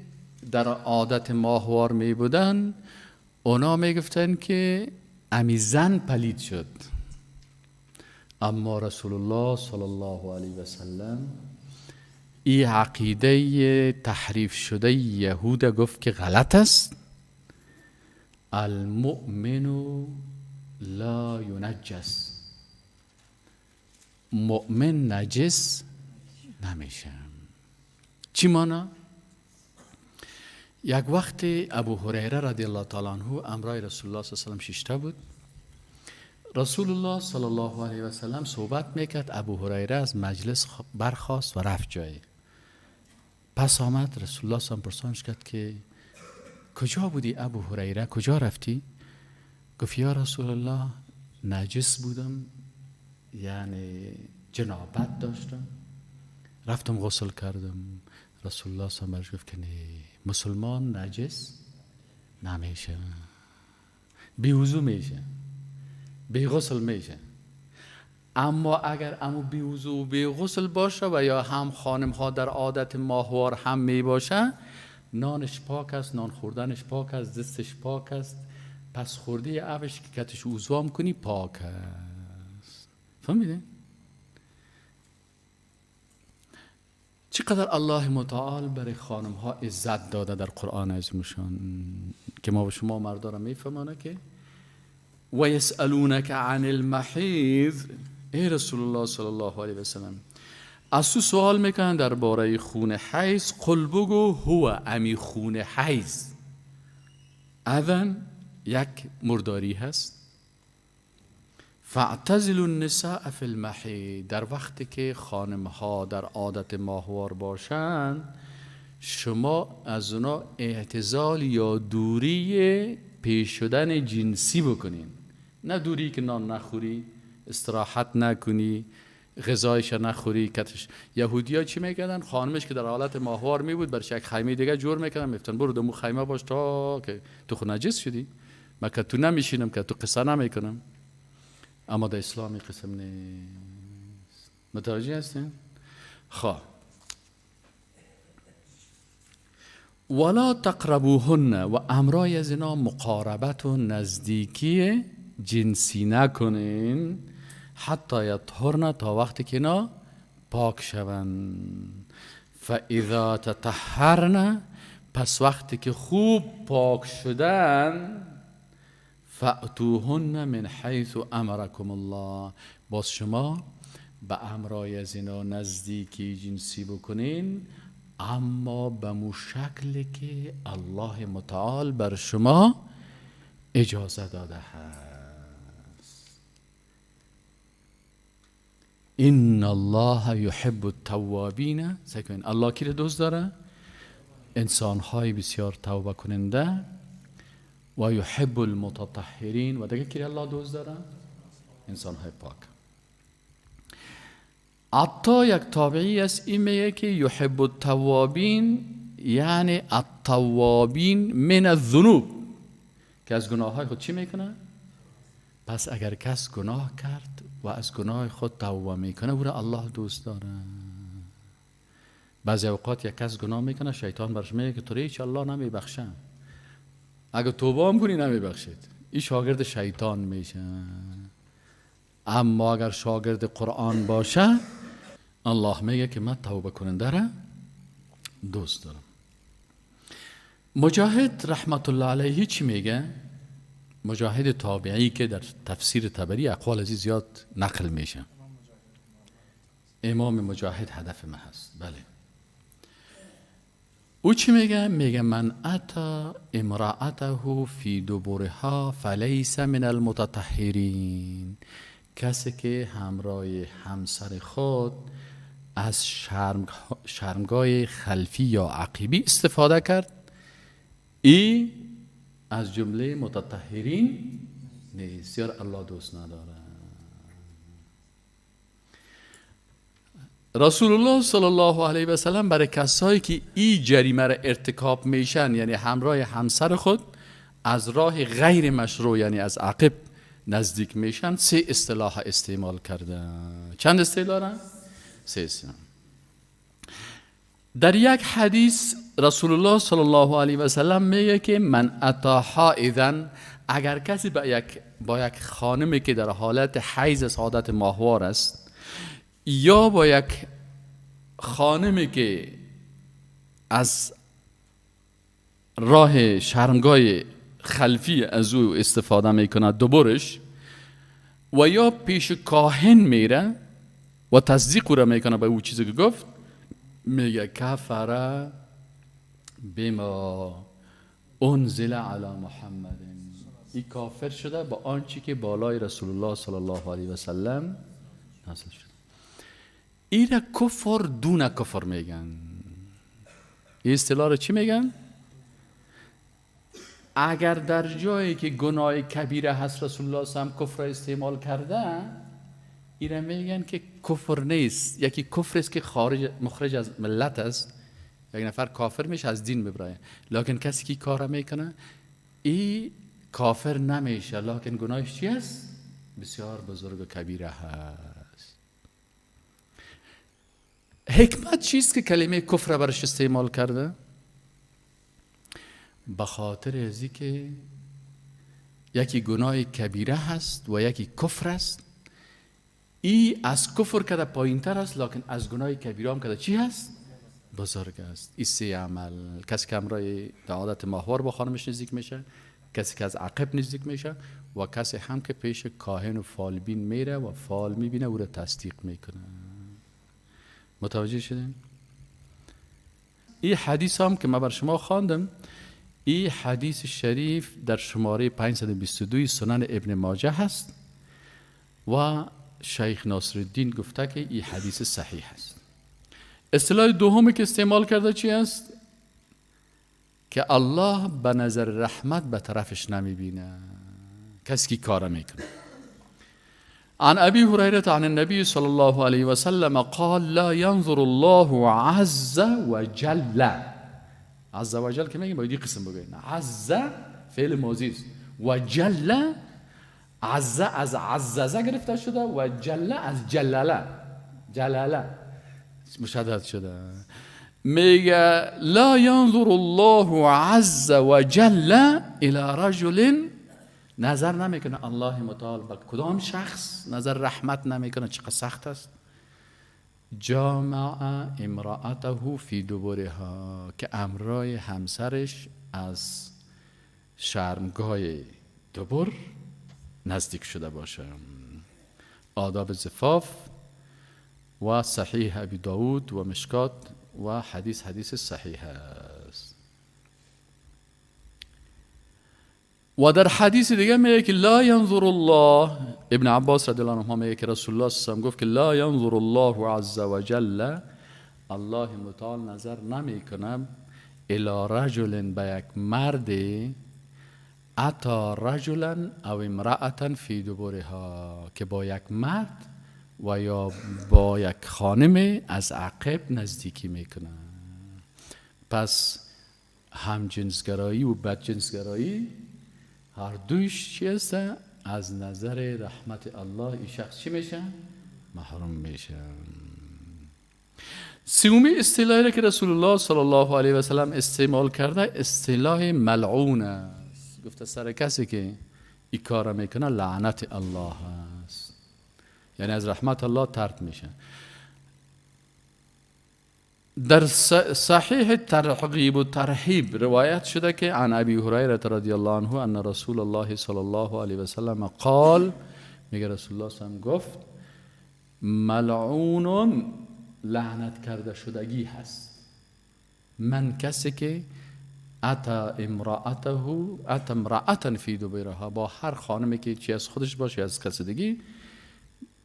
Speaker 1: در عادت ماهوار می بودن اونا می گفتن که امی زن پلید شد. اما رسول الله صلی الله علیه و سلم این عقیده تحریف شده یهود گفت که غلط است. المؤمن لا ینجس، مؤمن نجس نمیشه. چی مانا؟ یک وقت ابو هریره رضی الله تعالی عنه امرای رسول الله صلی الله علیه و سلم شیشته بود. رسول الله صلی الله علیه و سلم صحبت میکرد، ابو هریره از مجلس برخاست و رفت جایی. پس آمد رسول الله صلی الله علیه و سلم پرسانش کرد که کجا بودی ابو هریره، کجا رفتی؟ گفت یا رسول الله نجس بودم، یعنی جنابت داشتم، رفتم غسل کردم. رسول الله صلی الله علیه و سلم گفت که مسلمان نجس نمیشه، بی وضو میشه، بی غسل میشه. اما اگر امو بی وضو و بی غسل باشه و یا هم خانم ها در عادت ماهوار هم می باشه، نانش پاک است، نان خوردنش پاک است، دستش پاک است، پس خورده عبش که کتش وضو کنی پاک است. فهمیده؟ چقدر الله متعال برای خانم ها عزت داده در قرآن عظیمشان که ما و شما مردا را میفهمانه که و یسألونک عن المحیض، ای رسول الله صلی الله علیه و سلم از تو سوال میکنن درباره خون حیض. قل بگو هو امی خون حیض اذن یک مرداری هست. فاعتزلوا النساء فی المحیض، در وقتی که خانم ها در عادت ماهوار باشند شما از اونا اعتزال یا دوری پیش شدن جنسی بکنین، نه دوری که نان نخوری، استراحت نکنی، غذایش نخوری. کتش یهودی ها چی میکردن؟ خانمش که در حالت ماهوار می بود برش یک خیمه دیگه جور میکردن، میفتن برو دمو خیمه باش تا که تو خود نجس شدی، من که تو نمیشینم که تو قصه نمیکنم. اما در اسلامی قسم نیست. متوجه هستین؟ خواه ولا تقربوهن و امرای از اینا مقاربت و نزدیکی جنسی نکنین حتی یطهرن، تا وقتی که اینا پاک شون. فاذا تطهرن، پس وقتی که خوب پاک شدن، فأتوهن من حیث امرکم الله، باز شما به امرای از اینا نزدیکی جنسی بکنین، اما به مو شکل که الله متعال بر شما اجازه داده هست. ان الله یحب التوابین، سکن الله کی رو دوست داره؟ انسان‌های بسیار توبه کننده. و یحب المتطهرین، و دیگه کی الله دوست داره؟ انسان‌های پاک. عطا یک تابعی است این میگه که یحب التوابین یعنی التوابین من الذنوب، که از گناههای خود چی میکنه؟ پس اگر کس گناه کرد و از گناه خود توبه میکنه او را الله دوست داره. بعضی اوقات یک کس گناه میکنه شیطان برش میگه که تو را هیچ الله نمیبخشه، اگر توبه هم کنی نمیبخشید. این شاگرد شیطان میشه. اما اگر شاگرد قرآن باشه الله میگه که من توبه کننده را دوست دارم. مجاهد رحمت الله علیه چی میگه؟ مجاهد تابعی که در تفسیر طبری اقوال ازی زیاد نقل میشه. امام مجاهد هدف من هست. بله. او چی میگه؟ میگه من اتا امرأته فی دبرها فلیس من المتطهرین. کسی که همراه همسر خود از شرمگاه خلفی یا عقیبی استفاده کرد، ای از جمله متطهرین نیست، یا الله دوست نداره. رسول الله صلی الله علیه و سلم برای کسایی که این جریمه را ارتکاب میشن، یعنی همراه همسر خود از راه غیر مشروع یعنی از عقب نزدیک میشن، 3 اصطلاح استعمال کرده. چند اصطلاح؟ 3 اصطلاح. در یک حدیث رسول الله صلی الله علیه و سلم میگه که من اتا حائضا، اگر کسی با یک خانمی که در حالت حیض عادت ماهوار است یا با یک خانمی که از راه شرمگاه خلفی از او استفاده میکنه دبرش، و یا پیش کاهن میره و تصدیق را میکنه به او چیزی که گفت، میگه کفر بما انزل علی محمد، این کافر شده با آنچه که بالای رسول الله صلی الله علیه و سلم نازل شده. این را کفر دون کفر میگن. این اصطلاح را چی میگن؟ اگر در جایی که گناه کبیره هست رسول الله صلی الله علیه و سلم کفر استعمال کرده، این را میگن که کفر نیست. یکی کفر است که مخرج از ملت است، یک نفر کافر میشه از دین ببره، لکن کسی که کار میکنه این کافر نمیشه، لکن گناهش چی است؟ بسیار بزرگ و کبیره هست. حکمت چیست که کلمه کفر برش استعمال کرده؟ به خاطر ازی که یکی گناه کبیره هست و یکی کفر است. ای از کفر کده پایین تر است، لکن از گناه کبیره هم کده چی هست؟ بزرگ است. این 3 عمل. کسی که همراه عادت ماهوار با خانمش نزدیک میشه، کسی که از عقب نزدیک میشه، و کسی هم که پیش کاهن و فالبین میره و فال میبینه او را تصدیق میکنه. متوجه شدین؟ این حدیث هم که من بر شما خواندم، این حدیث شریف در شماره 522 سنن ابن ماجه هست و شیخ ناصرالدین گفته که این حدیث صحیح است. اصطلاح دومی که استعمال کرده چی است؟ که الله به نظر رحمت به طرفش نمیبینه کسی که کار میکنه. عن ابی هریره عن النبی صلی الله علیه و سلم قال لا ينظر الله عز وجل. عز وجل که میگیم باید این قسم بگویم. عز فعل ماضی است و جل، عز از عززه گرفته شده و جل از جلاله مشدد شده. میگه لا ينظر الله عز وجل الى رجل، نظر نمیکنه الله متعال به کدام شخص نظر رحمت نمیکنه. چقدر سخت است. جامع امرأته فی دبرها، که امرای همسرش از شرمگاه دبر نزدیک شده باشه. آداب زفاف و صحیح ابی داود و مشکات و حدیث صحیح است. و در حدیث دیگه میگه که لا ينظر الله، ابن عباس رضی الله عنهما میگه که رسول الله صلی الله علیه و سلم گفت که لا ينظر الله عز وجل، الله متعال نظر نمیکنه الی رجل، به یک مرد، اتا رجلا او امرأة فی دبرها، که با یک مرد و یا با یک خانم از عقب نزدیکی میکنه. پس هم جنسگرایی و بد جنسگرایی هر دویش چی هست؟ از نظر رحمت الله این شخص چی میشه؟ محروم میشه. سومی اصطلاحی را که رسول الله صلی الله علیه و سلم استعمال کرده اصطلاح ملعون است. گفته سر کسی که این کار میکنه لعنت الله است، یعنی از رحمت الله طرد میشه. در صحیح ترغیب و ترهیب روایت شده که عن ابی هریره رضی الله عنه ان رسول الله صلی الله علیه و سلم قال، میگه رسول الله صلی الله علیه و سلم گفت ملعون لعنت کرده شدگی هست من کسی که اتا امرأتا فی دبرها، با هر خانمی که چی از خودش باشه از کسیدگی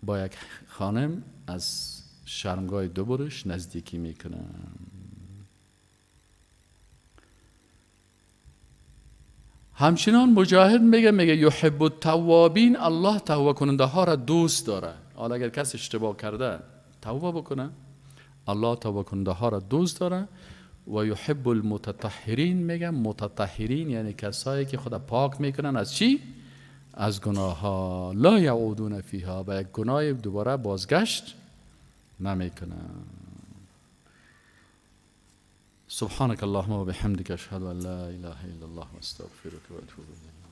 Speaker 1: با یک خانم از شرمگاه دبرش نزدیکی میکنه. همچنان مجاهد میگه یحب التوابین، الله توبه کننده ها را دوست داره. حالا اگر کسی اشتباه کرده توبه بکنه، الله توبه کننده ها را دوست داره. و یحب المتطهرین، میگه متطهرین یعنی کسایی که خدا پاک میکنن از چی؟ از گناه ها. لا یعودون فیها، به یک گناه دوباره بازگشت نمیکنه. سبحانك اللهم وبحمدك اشهد ان لا اله الا الله واستغفرك واتوب اليك.